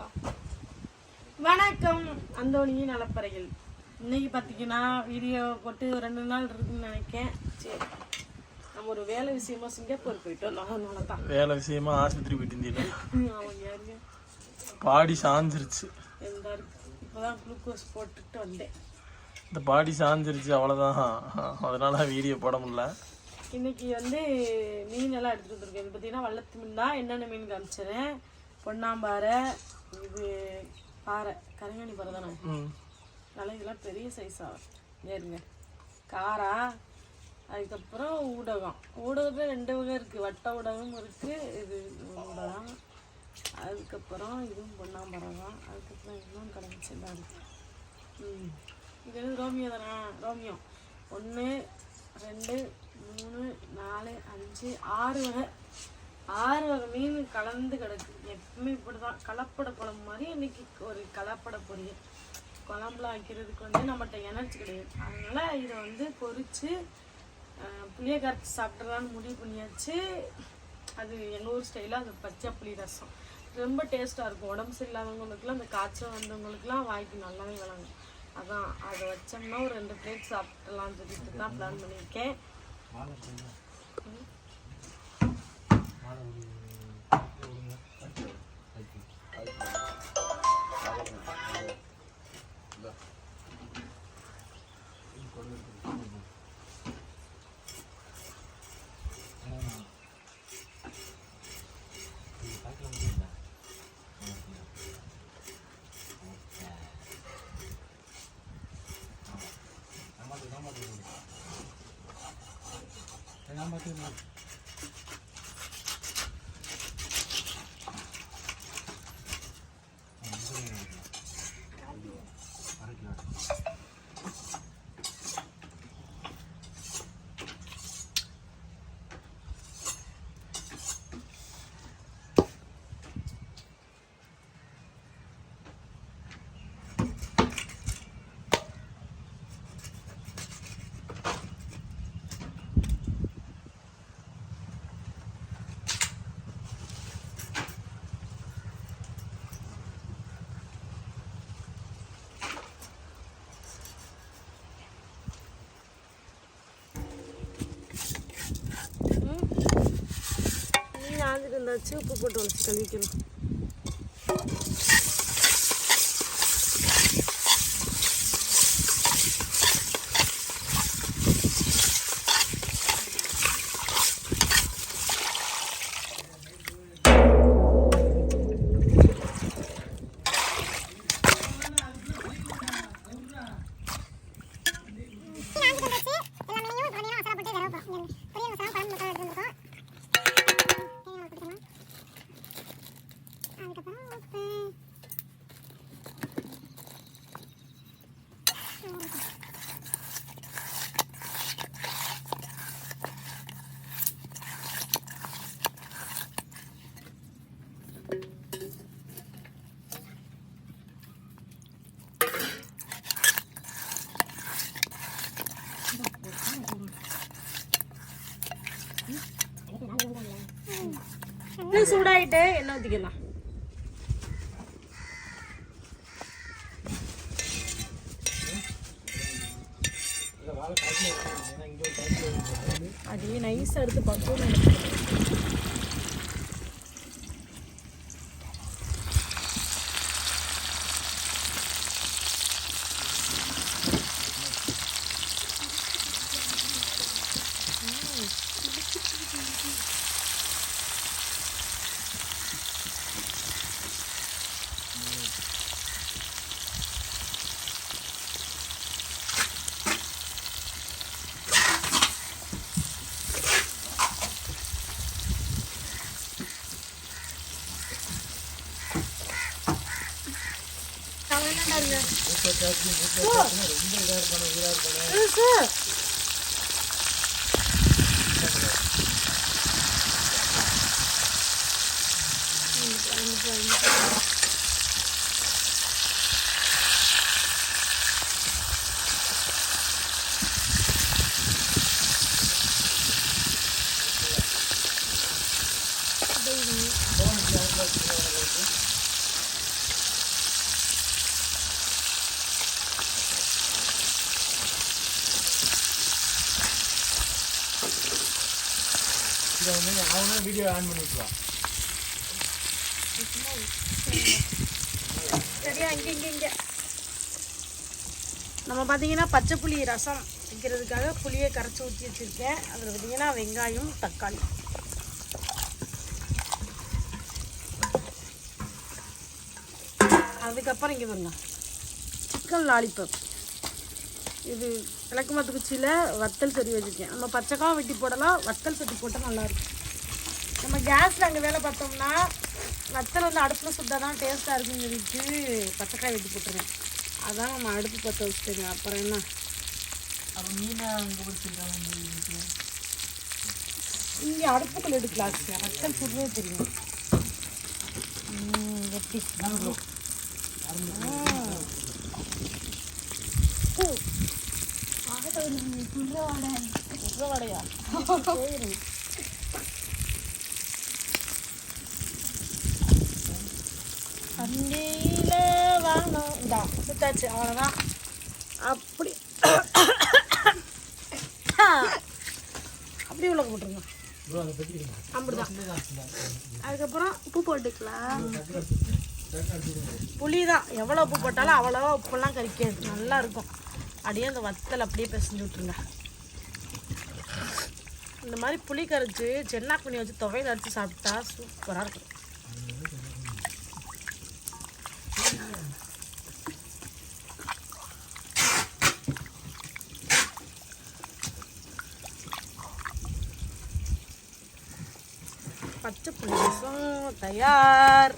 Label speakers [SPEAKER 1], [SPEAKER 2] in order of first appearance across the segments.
[SPEAKER 1] பார்க்கலாம். வணக்கம் அந்தோணியின் நலப்பறையில். இன்னைக்கு பார்த்தீங்கன்னா வீடியோ போட்டு 2 நாள் இருக்குன்னு நினைக்கேன். சரி, நம்ம ஒரு வேலை விஷயமா சிங்கப்பூர் போயிட்டு வந்தோம். அதனால தான்
[SPEAKER 2] வேலை விஷயமா ஆஸ்பத்திரி போயிட்டு இருந்தீங்க.
[SPEAKER 1] அவங்க யாருங்க
[SPEAKER 2] பாடி சாஞ்சிருச்சு.
[SPEAKER 1] இப்போதான் குளுக்கோஸ் போட்டுட்டு வந்தேன்.
[SPEAKER 2] இந்த பாடி சாஞ்சிருச்சு, அவ்வளோதான். அதனால வீடியோ போட முடியல.
[SPEAKER 1] இன்னைக்கு மீன் எல்லாம் எடுத்துட்டு வந்துருக்கேன். இது பார்த்தீங்கன்னா வள்ளத்து மீன் தான். என்னென்ன மீன் காமிச்சிடறேன். பொன்னாம்பாறை, இது பாறை, கருங்கணி பாறை தானே. நல்லா இதெல்லாம் பெரிய சைஸாக ஏறுங்க. காரா, அதுக்கப்புறம் ஊடகம். ஊடகத்தில் 2 வகை இருக்குது. வட்ட ஊடகம் இருக்குது, இது ஊடகம். அதுக்கப்புறம் இதுவும் பொன்னாம்பாறை தான். அதுக்கப்புறம் இன்னும் கிடச்சிலாம் இருக்குது. இது ரோமியோ தானே. ரோமியோ 1 2 3 4 5 6 வகை. 6 வகை மீன் கலந்து கிடக்கு. எப்பவுமே இப்படி தான் கலப்பட குழம்பு மாதிரி. இன்னைக்கு ஒரு கலப்பட பொரியல். குழம்புல வைக்கிறதுக்கு நம்மகிட்ட எனர்ஜி கிடையாது. அதனால இதை பொரித்து புளியை கரைச்சி சாப்பிட்றலான்னு முடிவு பண்ணியாச்சு. அது எங்கள் ஊர் ஸ்டைலில் அது பச்சை புளி ரசம் ரொம்ப டேஸ்ட்டாக இருக்கும். உடம்பு சரியில்லாதவங்களுக்குலாம், அந்த காய்ச்சல் வந்தவங்களுக்குலாம் வாய்க்கு நல்லாவே விளங்கும். அதான் அதை வச்சோம்னா ஒரு 2 பிளேட் சாப்பிடலான்னு சொல்லிட்டு தான் பிளான் பண்ணியிருக்கேன். இருந்தாச்சு, உப்பு போட்டு வச்சு கழுவிக்கணும். சூடாயிட்டு எண்ணெய் ஊற்றிக்கலாம். அதே நைஸாக எடுத்து பார்த்து
[SPEAKER 2] இதை வந்து அவனே வீடியோ ஆன் பண்ணி விட்டுருவான்.
[SPEAKER 1] சரியா இங்கே நம்ம பார்த்தீங்கன்னா பச்சை புளி ரசம் வைக்கிறதுக்காக புளியை கரைச்சி ஊற்றி வச்சுருக்கேன். அதில் பார்த்தீங்கன்னா வெங்காயம் தக்காளி, அதுக்கப்புறம் இங்கே பாருங்க சிக்கன் லாலிபப். இது கிழக்கு மத்துக்குச்சியில் வத்தல் சரி வச்சுருக்கேன். நம்ம பச்சைக்காய் வெட்டி போடலாம், வத்தல் சட்டி போட்டால் நல்லாயிருக்கும். நம்ம கேஸில் அங்கே வேலை பார்த்தோம்னா வத்தல் வந்து அடுப்பில் சுட்டால் தான் டேஸ்ட்டாக இருக்குன்னு சொல்லிட்டு பச்சைக்காய் வெட்டி போட்டுருவேன். அதான் நம்ம அடுப்பு பற்ற வச்சுட்டேங்க. அப்புறம் என்ன
[SPEAKER 2] அப்போ மீனை அங்கே பிடிச்சிருக்காங்க.
[SPEAKER 1] இங்கே அடுப்புக்குள்ள எடுக்கலாம். வத்தல் சுடுவே தெரியும். வெட்டி வடையா கண்டியில வாங்கணும். இந்தா சுத்தாச்சு, அவ்வளோதான். அப்படி அப்படியே உள்ள போட்டுருங்க. அப்படிதான். அதுக்கப்புறம் உப்பு போட்டுக்கலாம். புளி தான் எவ்வளோ உப்பு போட்டாலும் அவ்வளோவா உப்பெல்லாம் கறிக்காது, நல்லா இருக்கும். அப்படியே அந்த வத்தல் அப்படியே பிசைஞ்சு விட்டுருங்க. இந்த மாதிரி புளி கரைச்சி சென்னாக்கு பண்ணி வச்சு துவையில் அரைச்சி சாப்பிட்டா சூப்பராக இருக்கும். பச்சை புளி ரசம் தயார்.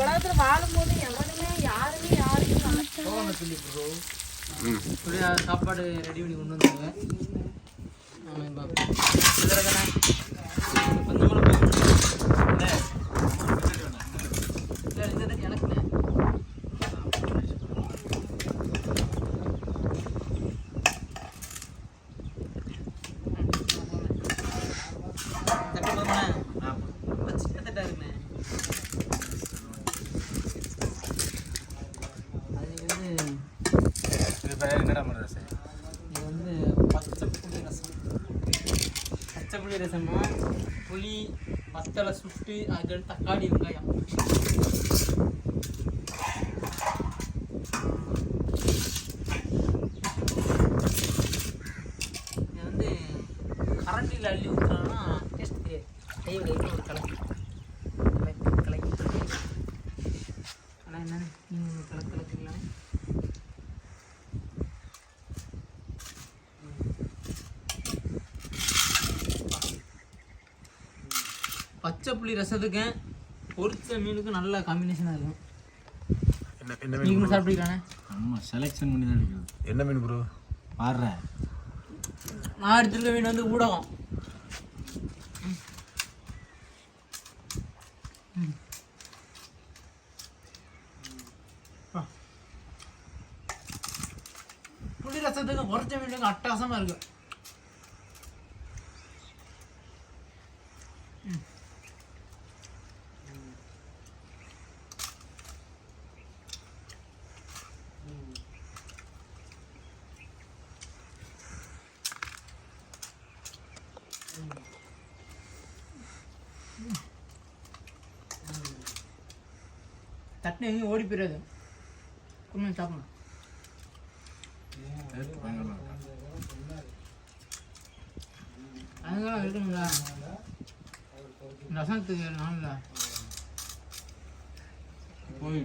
[SPEAKER 1] உலகத்துல வாழும்போது எவனுமே யாருமே
[SPEAKER 3] சாப்பாடு ரெடி பண்ணி கொண்டு வந்தாங்க. பச்சைப்புளி ரசமா புளி வத்தலை சுட்டு அதில் தக்காளி வெங்காயம். இது வந்து கரண்டியில் அள்ளி ஊற்றுனா டேஸ்ட் தெரியாது. கையில் ஒரு கலக்கு ஆனால் என்னன்னு நீங்கள் கலக்குறீங்களா? பச்சை புளி ரசத்துக்கு பொரிச்ச மீனுக்கு நல்ல காம்பினேஷனாக இருக்கும். நீங்கள் சாப்பிட்டுக்கிறானே?
[SPEAKER 2] ஆமாம், செலெக்ஷன் பண்ணி தான் எடுக்கிறது. என்ன மீன் ப்ரோ பாடுறேன்?
[SPEAKER 3] நான் எடுத்துருக்க மீன் வந்து ஊடகம். புளி ரசத்துக்கு பொரிச்ச மீனுக்கு அட்டகாசமாக இருக்கு. தட்டு எங்கேயும் ஓடி போயிடாது. கொஞ்சம் சாப்பிடணும். அதுக்கெல்லாம் இருக்கணுங்களா? ரசத்துக்கு நான்ல
[SPEAKER 2] போய்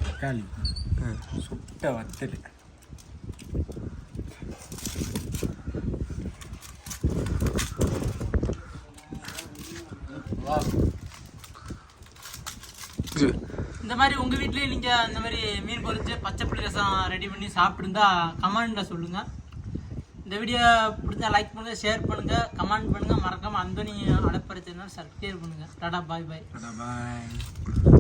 [SPEAKER 4] தக்காளி சுட்ட வத்தல்
[SPEAKER 3] இந்த மாதிரி உங்கள் வீட்லேயே நீங்கள் இந்த மாதிரி மீன் பொரிச்சு பச்சை புளி ரசம் ரெடி பண்ணி சாப்பிட்டுருந்தா கமெண்ட்டில் சொல்லுங்கள். இந்த வீடியோ பிடிச்சா லைக் பண்ணுங்கள், ஷேர் பண்ணுங்கள், கமெண்ட் பண்ணுங்கள். மறக்காமல் அந்தோனி அடப்பறை சேனல் சப்ஸ்கிரைப் பண்ணுங்கள். டாடா பாய் பாய்.
[SPEAKER 4] பாய்.